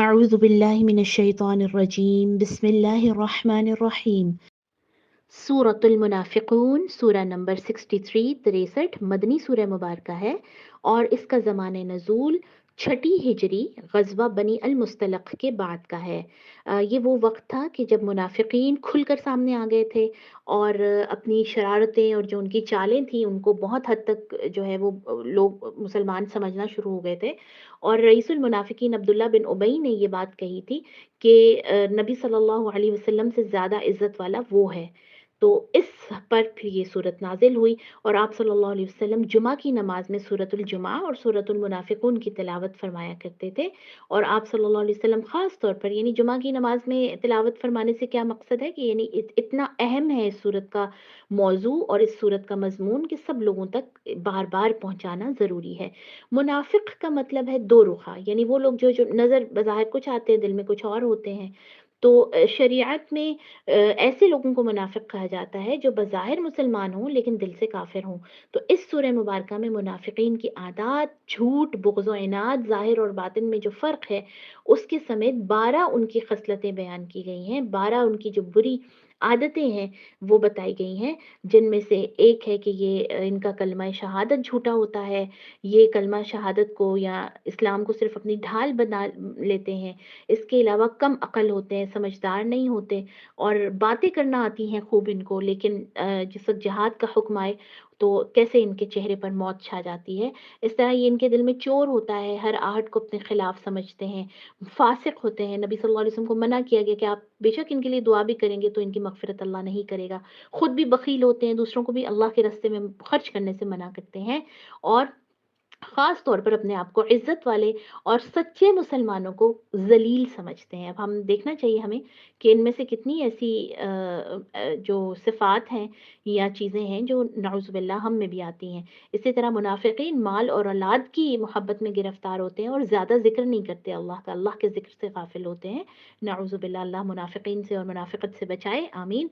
अऊज़ु बिल्लाहि मिनश्शैतानिर्रजीम बिस्मिल्लाहिर्रहमानिर्रहीम। सूरतुल मुनाफिकून, सूरा नंबर 63 63 मदनी सूरह मुबारका है और इसका ज़माने नज़ूल छठी हिजरी गज़वा बनी अल मुस्तलक़ के बाद का है। ये वो वक्त था कि जब मुनाफिकीन खुलकर सामने आ गए थे और अपनी शरारतें और जो उनकी चालें थी उनको बहुत हद तक जो है वो लोग मुसलमान समझना शुरू हो गए थे। और रईसुल मुनाफिकीन अब्दुल्ला बिन उबई ने ये बात कही थी कि नबी सल्लल्लाहु अलैहि वसल्लम से ज़्यादा इज़्ज़त वाला वो है। तो इस पर फिर ये सूरत नाज़िल हुई और आप सल्लल्लाहु अलैहि वसल्लम जुमा की नमाज में सूरतुल जुमा और सूरतुल मुनाफिकून की तिलावत फरमाया करते थे। और आप सल्लल्लाहु अलैहि वसल्लम ख़ास तौर पर यानी जुमा की नमाज में तिलावत फरमाने से क्या मकसद है कि यानी इतना अहम है इस सूरत का मौजू और इस सूरत का मज़मून कि सब लोगों तक बार-बार पहुँचाना ज़रूरी है। मुनाफ़िक का मतलब है दो रुखा, यानी वो लोग जो नज़र बज़ाहिर कुछ आते हैं, दिल में कुछ और होते हैं। तो शरीयत में ऐसे लोगों को मुनाफ़िक कहा जाता है जो बज़ाहिर मुसलमान हों लेकिन दिल से काफ़िर हों। तो इस सूरह मुबारका में मुनाफ़िकीन की आदात, झूठ, बुग़्ज़ व इनाद, ज़ाहिर और बातिन में जो फ़र्क है, उसके समेत 12 उनकी ख़स्लतें बयान की गई हैं। 12 उनकी जो बुरी आदतें हैं, वो बताई गई हैं, जिनमें से एक है कि ये इनका कलमा शहादत झूठा होता है। ये कलमा शहादत को या इस्लाम को सिर्फ़ अपनी ढाल बना लेते हैं। इसके अलावा कम अक़ल होते हैं, समझदार नहीं होते और बातें करना आती हैं खूब इनको, लेकिन जिस वक़्त जिहाद का हुक्म आए तो कैसे इनके चेहरे पर मौत छा जाती है। इस तरह ये इनके दिल में चोर होता है, हर आहट को अपने खिलाफ समझते हैं, फ़ासिक होते हैं। नबी सल्लल्लाहु अलैहि वसल्लम को मना किया गया कि आप बेशक इनके लिए दुआ भी करेंगे तो इनकी मग़फ़िरत अल्लाह नहीं करेगा। खुद भी बख़ील होते हैं, दूसरों को भी अल्लाह के रास्ते में ख़र्च करने से मना करते हैं और ख़ास तौर पर अपने आप को इज़्ज़त वाले और सच्चे मुसलमानों को ज़लील समझते हैं। अब हम देखना चाहिए हमें कि इनमें से कितनी ऐसी जो सिफ़ात हैं या चीज़ें हैं जो नऊज़ु बिल्लाह हम में भी आती हैं। इसी तरह मुनाफ़िकीन माल और औलाद की मोहब्बत में गिरफ़्तार होते हैं और ज़्यादा ज़िक्र नहीं करते अल्लाह का, अल्लाह के ज़िक्र से गाफ़िल होते हैं। नऊज़ु बिल्लाह, अल्लाह मुनाफ़िकीन से और मुनाफ़िक़त से बचाए, आमीन।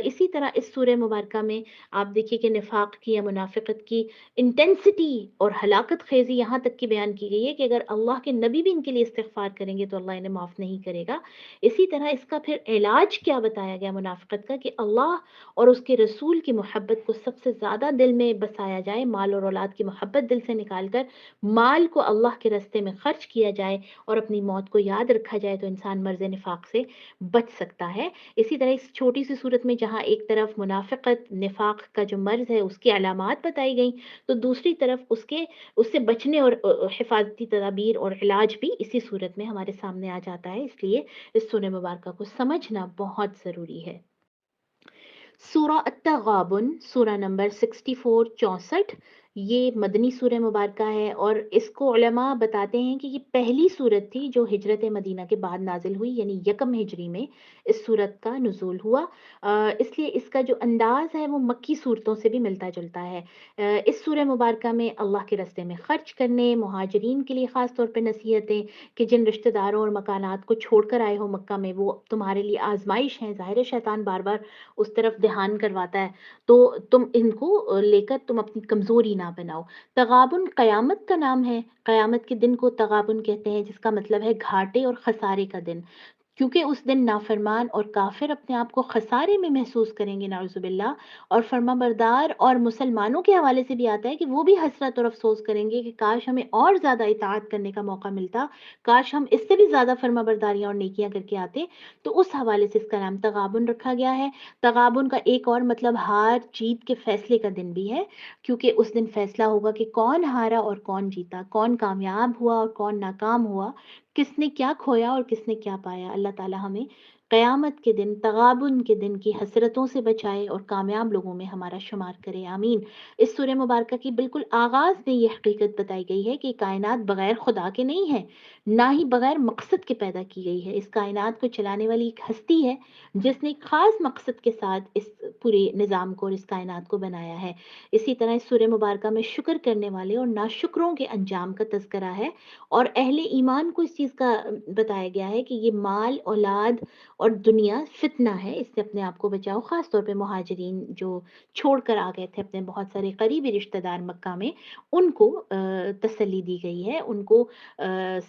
इसी तरह इस सूरह मुबारका में आप देखिए कि निफ़ाक़ की या मुनाफ़िक़त की इंटेंसिटी और हलाकत ख़ेज़ी यहाँ तक की बयान की गई है कि अगर अल्लाह के नबी भी इनके लिए इस्तिग़फ़ार करेंगे तो अल्लाह इन्हें माफ़ नहीं करेगा। इसी तरह इसका फिर इलाज क्या बताया गया मुनाफ़िक़त का कि अल्लाह और उसके रसूल की मोहब्बत को सबसे ज़्यादा दिल में बसाया जाए, माल और औलाद की मोहब्बत दिल से निकाल कर माल को अल्लाह के रास्ते में ख़र्च किया जाए और अपनी मौत को याद रखा जाए तो इंसान मर्ज़ निफ़ाक़ से बच सकता है। इसी तरह इस छोटी सी सूरत में जहाँ एक तरफ मुनाफ़िक़त, निफ़ाक़ का जो मर्ज़ है उसकी अलामात बताई गई, तो दूसरी तरफ उससे बचने और हिफ़ाज़ती तदाबीर और इलाज भी इसी सूरत में हमारे सामने आ जाता है। इसलिए इस सूरह मुबारका को समझना बहुत ज़रूरी है। सूरा अत-तग़ाबुन, सूरा नंबर 64 64 ये मदनी सूरह मुबारका है और इसको उलमा बताते हैं कि ये पहली सूरत थी जो हिजरत मदीना के बाद नाज़िल हुई, यानी यकम हिजरी में इस सूरत का नुज़ूल हुआ। इसलिए इसका जो अंदाज़ है वो मक्की सूरतों से भी मिलता-जुलता है। इस सूरह मुबारका में अल्लाह के रास्ते में ख़र्च करने, मुहाजिरीन के लिए ख़ास तौर पे नसीहतें कि जिन रिश्तेदारों और मकानात को छोड़कर आए हो मक्का में, वो तुम्हारे लिए आज़माइश हैं। ज़ाहिर है शैतान बार-बार उस तरफ ध्यान करवाता है, तो तुम इनको लेकर तुम अपनी कमज़ोरी ना बनाओ। तग़ाबुन क़यामत का नाम है, क़यामत के दिन को तग़ाबुन कहते हैं जिसका मतलब है घाटे और ख़सारे का दिन। क्योंकि उस दिन नाफ़रमान और काफ़िर अपने आप को ख़सारे में महसूस करेंगे नाउज़ु बिल्लाह, और फ़र्माबरदार और मुसलमानों के हवाले से भी आता है कि वो भी हसरत और अफ़सोस करेंगे कि काश हमें और ज़्यादा इताअत करने का मौका मिलता, काश हम इससे भी ज़्यादा फ़र्माबरदारियाँ और नेकियां करके आते। तो उस हवाले से इसका नाम तग़ाबुन रखा गया है। तग़ाबुन का एक और मतलब हार-जीत के फ़ैसले का दिन भी है, क्योंकि उस दिन फ़ैसला होगा कि कौन हारा और कौन जीता, कौन कामयाब हुआ और कौन नाकाम हुआ, किसने क्या खोया और किसने क्या पाया। अल्लाह ताला हमें क़यामत के दिन, तग़ाबुन के दिन की हसरतों से बचाए और कामयाब लोगों में हमारा शुमार करे, आमीन। इस सूरह मुबारका की बिल्कुल आगाज़ में ये हकीकत बताई गई है कि कायनात बग़ैर खुदा के नहीं है, ना ही बग़ैर मकसद के पैदा की गई है। इस कायनात को चलाने वाली एक हस्ती है जिसने एक ख़ास मकसद के साथ इस पूरे निज़ाम को और इस कायनात को बनाया है। इसी तरह इस सूरह मुबारका में शुक्र करने वाले और नाशुक्रों के अंजाम का तज़किरा है और अहले ईमान को इस चीज़ का बताया गया है कि ये माल, औलाद اور دنیا فتنہ ہے، اس سے اپنے آپ کو بچاؤ۔ خاص طور پہ مہاجرین جو چھوڑ کر آ گئے تھے اپنے بہت سارے قریبی رشتہ دار مکہ میں، ان کو تسلی دی گئی ہے، ان کو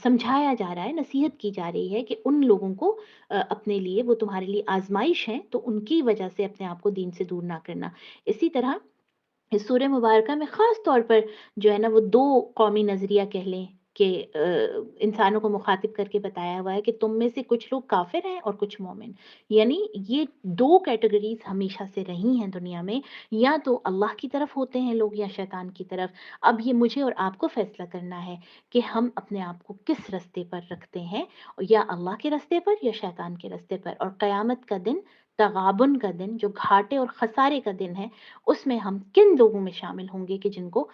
سمجھایا جا رہا ہے، نصیحت کی جا رہی ہے کہ ان لوگوں کو اپنے لیے، وہ تمہارے لیے آزمائش ہیں، تو ان کی وجہ سے اپنے آپ کو دین سے دور نہ کرنا۔ اسی طرح اس سورہ مبارکہ میں خاص طور پر جو ہے نا وہ دو قومی نظریہ کہہ لیں کہ انسانوں کو مخاطب کر کے بتایا ہوا ہے کہ تم میں سے کچھ لوگ کافر ہیں اور کچھ مومن، یعنی یہ دو کیٹیگریز ہمیشہ سے رہی ہیں دنیا میں، یا تو اللہ کی طرف ہوتے ہیں لوگ یا شیطان کی طرف۔ اب یہ مجھے اور آپ کو فیصلہ کرنا ہے کہ ہم اپنے آپ کو کس رستے پر رکھتے ہیں، یا اللہ کے رستے پر یا شیطان کے رستے پر۔ اور قیامت کا دن، تغابن کا دن، جو گھاٹے اور خسارے کا دن ہے، اس میں ہم کن لوگوں میں شامل ہوں گے کہ جن کو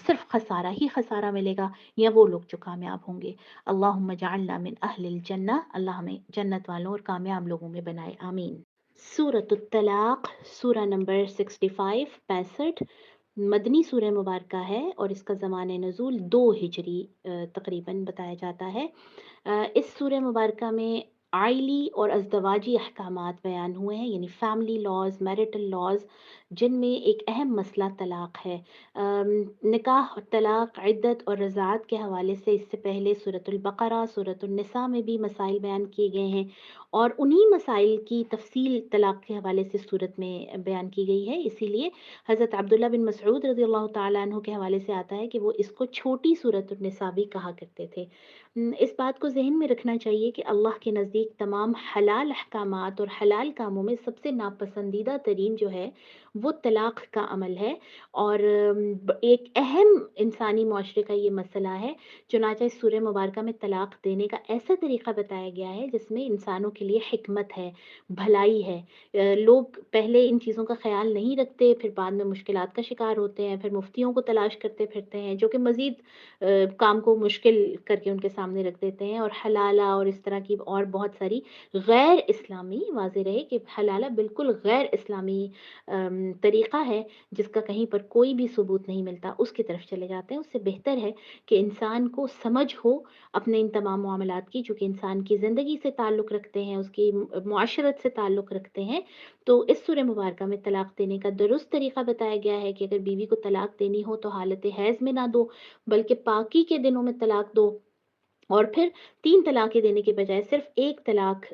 صرف خسارہ ہی خسارہ ملے گا، یا وہ لوگ جو کامیاب ہوں گے۔ اللہم اجعلنا من اہل الجنہ، اللہ ہمیں جنت والوں اور کامیاب لوگوں میں بنائے، آمین۔ سورۃ الطلاق، سورہ نمبر 65 مدنی سورہ مبارکہ ہے، اور اس کا زمانِ نزول 2 ہجری تقریباً بتایا جاتا ہے۔ اس سورہ مبارکہ میں عائلی اور ازدواجی احکامات بیان ہوئے ہیں، یعنی فیملی لاز، میرٹل لاز، جن میں ایک اہم مسئلہ طلاق ہے۔ نکاح اور طلاق، عدت اور رضاعت کے حوالے سے اس سے پہلے سورۃ البقرہ، سورۃ النساء میں بھی مسائل بیان کیے گئے ہیں، اور انہی مسائل کی تفصیل طلاق کے حوالے سے سورت میں بیان کی گئی ہے۔ اسی لیے حضرت عبداللہ بن مسعود رضی اللہ تعالیٰ عنہ کے حوالے سے آتا ہے کہ وہ اس کو چھوٹی سورۃ النساء بھی کہا کرتے تھے۔ اس بات کو ذہن میں رکھنا چاہیے کہ اللہ کے نزدیک تمام حلال احکامات اور حلال کاموں میں سب سے ناپسندیدہ ترین جو ہے وہ طلاق کا عمل ہے، اور ایک اہم انسانی معاشرے کا یہ مسئلہ ہے۔ چنانچہ اس سورہ مبارکہ میں طلاق دینے کا ایسا طریقہ بتایا گیا ہے جس میں انسانوں کے لیے حکمت ہے، بھلائی ہے۔ لوگ پہلے ان چیزوں کا خیال نہیں رکھتے، پھر بعد میں مشکلات کا شکار ہوتے ہیں، پھر مفتیوں کو تلاش کرتے پھرتے ہیں جو کہ مزید کام کو مشکل کر کے ان کے سامنے رکھ دیتے ہیں، اور حلالہ اور اس طرح کی اور بہت ساری غیر اسلامی، واضح رہے کہ حلالہ بالکل غیر اسلامی طریقہ ہے جس کا کہیں پر کوئی بھی ثبوت نہیں ملتا، اس کی طرف چلے جاتے ہیں۔ اس سے بہتر ہے کہ انسان کو سمجھ ہو اپنے ان تمام معاملات کی، جو کہ انسان کی زندگی سے تعلق رکھتے ہیں، اس کی معاشرت سے تعلق رکھتے ہیں۔ تو اس سورہ مبارکہ میں طلاق دینے کا درست طریقہ بتایا گیا ہے کہ اگر بیوی کو طلاق دینی ہو تو حالت حیض میں نہ دو، بلکہ پاکی کے دنوں میں طلاق دو، اور پھر 3 طلاقیں دینے کے بجائے صرف ایک طلاق،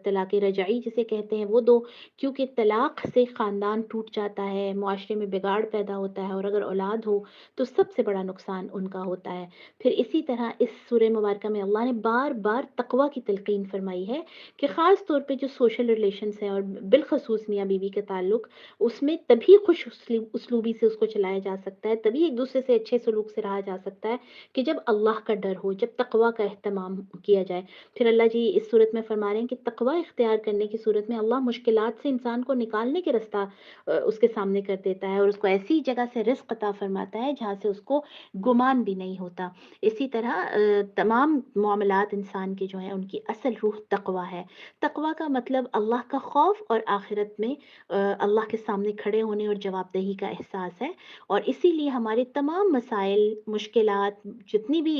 طلاق رجعی جسے کہتے ہیں، وہ دو، کیونکہ طلاق سے خاندان ٹوٹ جاتا ہے، معاشرے میں بگاڑ پیدا ہوتا ہے، اور اگر اولاد ہو تو سب سے بڑا نقصان ان کا ہوتا ہے۔ پھر اسی طرح اس سورہ مبارکہ میں اللہ نے بار بار تقوی کی تلقین فرمائی ہے کہ خاص طور پہ جو سوشل ریلیشنز ہیں، اور بالخصوص میاں بیوی کے تعلق، اس میں تبھی خوش اسلوبی سے اس کو چلایا جا سکتا ہے، تبھی ایک دوسرے سے اچھے سلوک سے رہا جا سکتا ہے کہ جب اللہ کا ڈر ہو، جب تقوی کا اہتمام کیا جائے۔ پھر اللہ جی اس صورت میں فرما رہے ہیں کہ تقوی اختیار کرنے کی صورت میں اللہ مشکلات سے انسان کو نکالنے کے رستہ اس کے سامنے کر دیتا ہے، اور اس کو ایسی جگہ سے رزق عطا فرماتا ہے جہاں سے اس کو گمان بھی نہیں ہوتا۔ اسی طرح تمام معاملات انسان کے جو ہیں ان کی اصل روح تقوی ہے۔ تقوی کا مطلب اللہ کا خوف اور آخرت میں اللہ کے سامنے کھڑے ہونے اور جواب دہی کا احساس ہے، اور اسی لیے ہمارے تمام مسائل، مشکلات جتنی بھی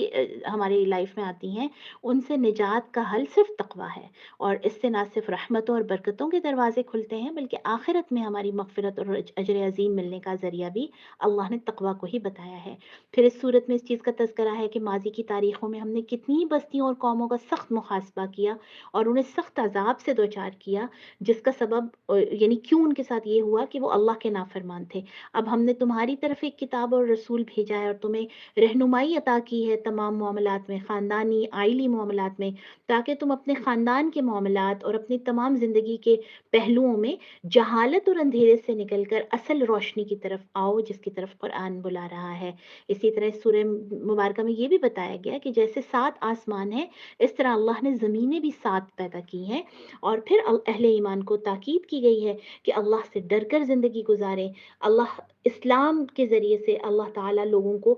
ہماری لائف میں آتی ہیں، ان سے نجات کا حل صرف تقوی ہے، اور اس سے نہ صرف رحمتوں اور برکتوں کے دروازے کھلتے ہیں بلکہ آخرت میں ہماری مغفرت اور اجر عظیم ملنے کا ذریعہ بھی اللہ نے تقوی کو ہی بتایا ہے۔ پھر اس صورت میں اس چیز کا تذکرہ ہے کہ ماضی کی تاریخوں میں ہم نے کتنی بستیوں اور قوموں کا سخت محاسبہ کیا اور انہیں سخت عذاب سے دوچار کیا، جس کا سبب یعنی کیوں ان کے ساتھ یہ ہوا کہ وہ اللہ کے نافرمان تھے۔ اب ہم نے تمہاری طرف ایک کتاب اور رسول بھیجا ہے، اور تمہیں رہنمائی عطا کی ہے تمام معاملات میں، خاندانی عائلی معاملات میں، تاکہ تم اپنے خاندان کے معاملات اور اپنی تمام زندگی کے پہلوؤں میں جہالت اور اندھیرے سے نکل کر اصل روشنی کی طرف آؤ، جس کی طرف قرآن بلا رہا ہے۔ اسی طرح اس سورہ مبارکہ میں یہ بھی بتایا گیا کہ جیسے 7 آسمان ہیں، اس طرح اللہ نے زمینیں بھی 7 پیدا کی ہیں، اور پھر اہل ایمان کو تاکید کی گئی ہے کہ اللہ سے ڈر کر زندگی گزاریں۔ اللہ اسلام کے ذریعے سے اللہ تعالیٰ لوگوں کو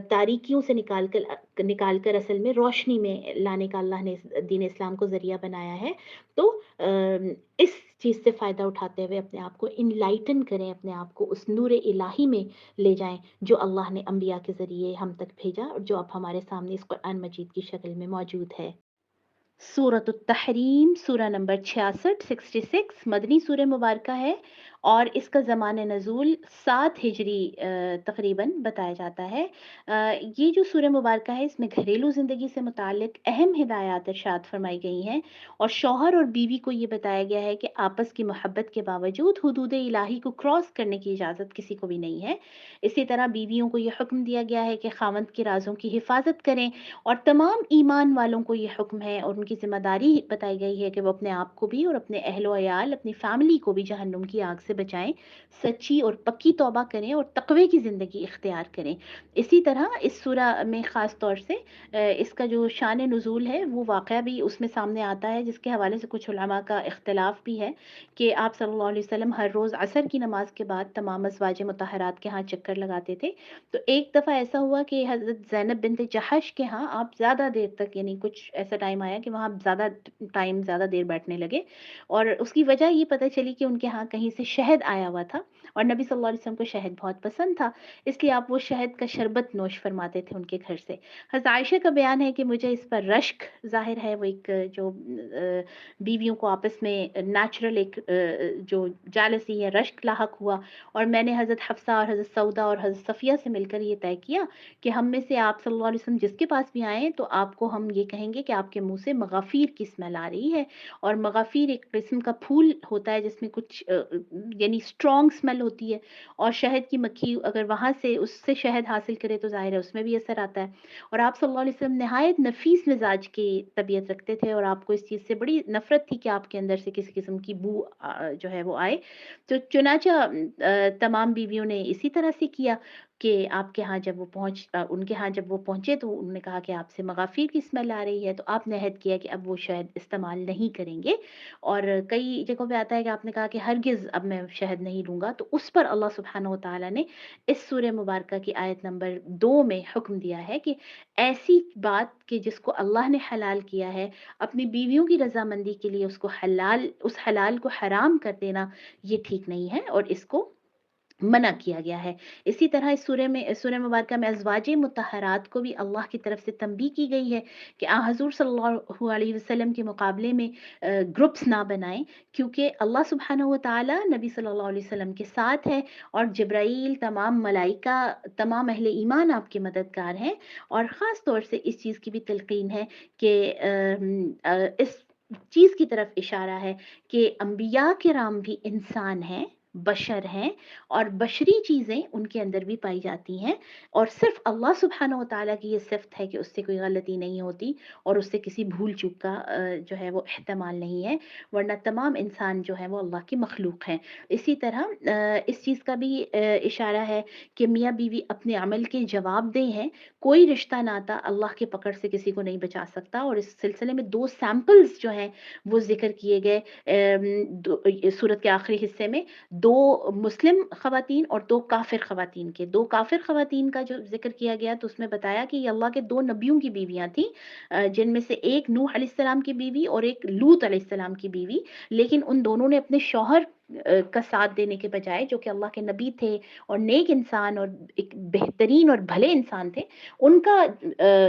تاریکیوں سے نکال کر اصل میں روشنی میں لانے کا اللہ نے دین اسلام کو ذریعہ بنایا ہے۔ تو اس چیز سے فائدہ اٹھاتے ہوئے اپنے آپ کو انلائٹن کریں، اپنے آپ کو اس نور الہی میں لے جائیں جو اللہ نے انبیاء کے ذریعے ہم تک بھیجا، اور جو اب ہمارے سامنے اس قرآن مجید کی شکل میں موجود ہے۔ सूरत तहरीम सूरा नंबर 66 66 मदनी सूरह मुबारका है और इसका ज़मान नज़ूल 7 हिजरी तकरीबन बताया जाता है। ये जो सूरह मुबारका है इसमें घरेलू ज़िंदगी से मुताल्लिक अहम हिदायत इरशाद फरमाई गई हैं और शौहर और बीवी को ये बताया गया है कि आपस की मोहब्बत के बावजूद हुदूद इलाही को क्रॉस करने की इजाज़त किसी को भी नहीं है। इसी तरह बीवियों को ये हुक्म दिया गया है कि खावंद के राज़ों की हिफाजत करें और तमाम ईमान वालों को ये हुक्म है और उनकी ज़िम्मेदारी बताई गई है कि वो अपने आप को भी और अपने अहलो-अयाल, अपनी फ़ैमिली को भी जहन्नुम की आग से बचाएँ, सच्ची और पक्की तौबा करें और तक़वे की ज़िंदगी इख्तियार करें। इसी तरह इस सूरा में ख़ास तौर से इसका जो शान नुज़ूल है वो वाक़या भी उसमें सामने आता है जिसके हवाले से कुछ उलमा का इख्तिलाफ़ भी है कि आप सल्लल्लाहु अलैहि वसल्लम हर रोज़ असर की नमाज़ के बाद तमाम अज़वाज मुतहरात के यहाँ चक्कर लगाते थे। तो एक दफ़ा ऐसा हुआ कि हज़रत ज़ैनब बिन्त जहश के यहाँ आप ज़्यादा देर तक यानी कुछ ऐसा टाइम आया कि वहाँ आप ज़्यादा देर बैठने लगे और उसकी वजह ये पता चली कि उनके यहाँ कहीं से शहद आया हुआ था और नबी सल्लल्लाहु अलैहि वसल्लम को शहद बहुत पसंद था, इसलिए आप वो शहद का शरबत नोश फरमाते थे उनके घर से। हज़रत आयशा का बयान है कि मुझे इस पर रश्क ज़ाहिर है वो एक जो बीवियों को आपस में नेचुरल एक जो जेलसी है रश्क लाहक हुआ और मैंने हज़रत हफ्सा और हज़रत सौदा और हज़रत सफ़िया से मिलकर ये तय किया कि हम में से आप सल्लल्लाहु अलैहि वसल्लम जिसके पास भी आएँ तो आपको हम ये कहेंगे कि आपके मुँह से मग़ाफ़िर की स्मेल आ रही है और मग़ाफ़िर एक किस्म का फूल होता है जिसमें कुछ यानी स्ट्रॉन्ग स्मेल होती है और शहद की मक्खी अगर वहाँ से उससे शहद हासिल करे तो ज़ाहिर है उसमें भी असर आता है। और आप सल्लल्लाहु अलैहि वसल्लम नहायत नफ़ीस मिज़ाज की तबीयत रखते थे और आपको इस चीज़ से बड़ी नफ़रत थी कि आपके अंदर से किसी किस्म की बू जो है वो आए। तो चुनांचा तमाम बीवियों ने इसी तरह से किया कि आपके यहाँ जब वो उनके यहाँ जब वो पहुँचे तो उन्होंने कहा कि आपसे मग़ाफ़िर की स्मेल आ रही है, तो आपने अहद किया कि अब वो शहद इस्तेमाल नहीं करेंगे और कई जगहों पे आता है कि आपने कहा कि हरगिज़ अब मैं शहद नहीं लूँगा, तो उस पर अल्लाह सुब्हानहू व तआला ने इस सूरह मुबारका की आयत नंबर 2 में हुक्म दिया है कि ऐसी बात कि जिसको अल्लाह ने हलाल किया है, अपनी बीवियों की रज़ामंदी के लिए उस हलाल को हराम कर देना, ये ठीक नहीं है और इसको मना किया गया है। इसी तरह इस सूरह मुबारका में अज़वाजे मुत्तहरात को भी अल्लाह की तरफ से तंबीह की गई है कि हुज़ूर सल्लल्लाहु अलैहि वसल्लम के मुकाबले में ग्रुप्स ना बनाएँ क्योंकि अल्लाह सुब्हानहू व तआला नबी सल्लल्लाहु अलैहि वसल्लम के साथ है और जिब्राईल, तमाम मलाइका, तमाम अहले ईमान आपके मददगार हैं और ख़ास तौर से इस चीज़ की भी तलक़ीन है कि इस चीज़ की तरफ इशारा है कि अंबिया किराम भी इंसान हैं, बशर हैं और बशरी चीज़ें उनके अंदर भी पाई जाती हैं और सिर्फ़ अल्लाह सुब्हानहू व तआला की ये सिफ़त है कि उससे कोई गलती नहीं होती और उससे किसी भूल-चूक का जो है वो एहतमाल नहीं है, वरना तमाम इंसान जो हैं वो अल्लाह की मख़लूक़ हैं। इसी तरह इस चीज़ का भी इशारा है कि मियाँ-बीवी अपने अमल के जवाबदेह हैं, कोई रिश्ता नाता अल्लाह के पकड़ से किसी को नहीं बचा सकता और इस सिलसिले में 2 सैंपल्स जो हैं वो ज़िक्र किए गए सूरत के आखिरी हिस्से में 2 मुस्लिम ख़वातीन और 2 काफ़िर ख़वातीन के। 2 काफ़िर ख़वातीन का जो ज़िक्र किया गया तो उसमें बताया कि ये अल्लाह के 2 नबियों की बीवियाँ थीं जिनमें से एक नूह अलैहिस्सलाम की बीवी और एक लूत अलैहिस्सलाम की बीवी। लेकिन उन दोनों ने अपने शौहर का साथ देने के बजाय जो कि अल्लाह के नबी थे और नेक इंसान और एक बेहतरीन और भले इंसान थे, उनका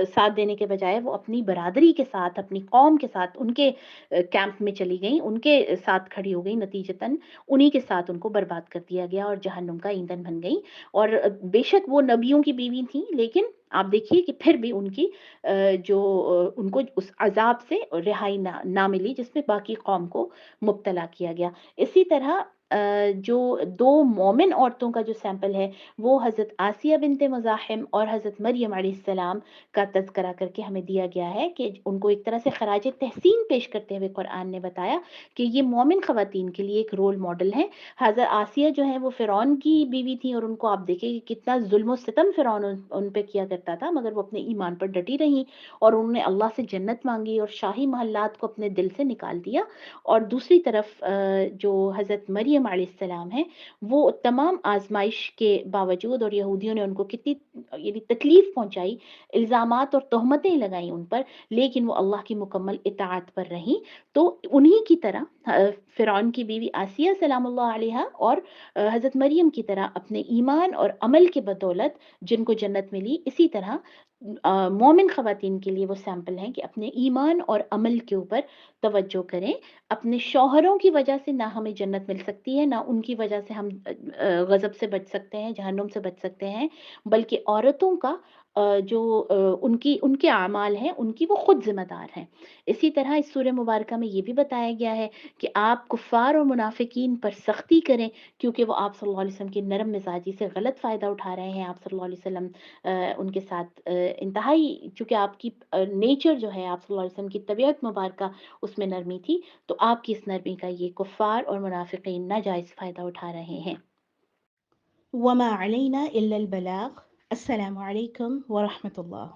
साथ देने के बजाय वो अपनी बरादरी के साथ, अपनी कौम के साथ उनके कैंप में चली गईं, उनके साथ खड़ी हो गईं नतीजतन उन्हीं के साथ उनको बर्बाद कर दिया गया और जहन्नुम का ईंधन बन गईं और बेशक वो नबियों की बीवी थीं लेकिन आप देखिए कि फिर भी उनको उस अज़ाब से रिहाई ना मिली जिसमें बाकी कौम को मुब्तला किया गया। इसी तरह जो 2 मोमिन औरतों का जो सैंपल है वो हज़रत आसिया बिन्त मज़ाहिम और हज़रत मरियम अलैहिस्सलाम का तज़किरा करके हमें दिया गया है कि उनको एक तरह से खराज तहसीन पेश करते हुए कुरान ने बताया कि ये मोमिन ख़वातीन के लिए एक रोल मॉडल हैं। हज़रत आसिया जो हैं वो फ़िरौन की बीवी थी और उनको आप देखिए कि कितना ज़ुल्म और सितम फ़िरौन उन पे किया करता था मगर वो अपने ईमान पर डटी रहीं और उन्होंने अल्लाह से जन्नत माँगी और शाही महल्लात को अपने दिल से निकाल दिया। और दूसरी तरफ जो हज़रत मरियम अलैहिस्सलाम हैं, वो तमाम आज़माइश के बावजूद और यहूदियों ने उनको कितनी यानी तकलीफ़ पहुँचाई, इल्ज़ामात और तोहमतें लगाई उन पर, लेकिन वो अल्लाह की मुकम्मल इताअत पर रहीं। तो उन्हीं की तरह फ़िरौन की बीवी आसिया सलामुल्लाह अलैहा और हज़रत मरियम की तरह अपने ईमान और अमल की बदौलत जिनको जन्नत मिली, इसी तरह مومن خواتین کے لیے وہ سیمپل ہیں کہ اپنے ایمان اور عمل کے اوپر توجہ کریں. اپنے شوہروں کی وجہ سے نہ ہمیں جنت مل سکتی ہے، نہ ان کی وجہ سے ہم غضب سے بچ سکتے ہیں، جہنم سے بچ سکتے ہیں، بلکہ عورتوں کا جو ان کے اعمال ہیں، ان کی وہ خود ذمہ دار ہیں. اسی طرح اس سورہ مبارکہ میں یہ بھی بتایا گیا ہے کہ آپ کفار اور منافقین پر سختی کریں، کیونکہ وہ آپ صلی اللہ علیہ وسلم کی نرم مزاجی سے غلط فائدہ اٹھا رہے ہیں. آپ صلی اللہ علیہ وسلم ان کے ساتھ انتہائی، چونکہ آپ کی نیچر جو ہے، آپ صلی اللہ علیہ وسلم کی طبیعت مبارکہ اس میں نرمی تھی، تو آپ کی اس نرمی کا یہ کفار اور منافقین ناجائز فائدہ اٹھا رہے ہیں. وما علینا الا البلاغ. السلام علیکم ورحمۃ اللہ.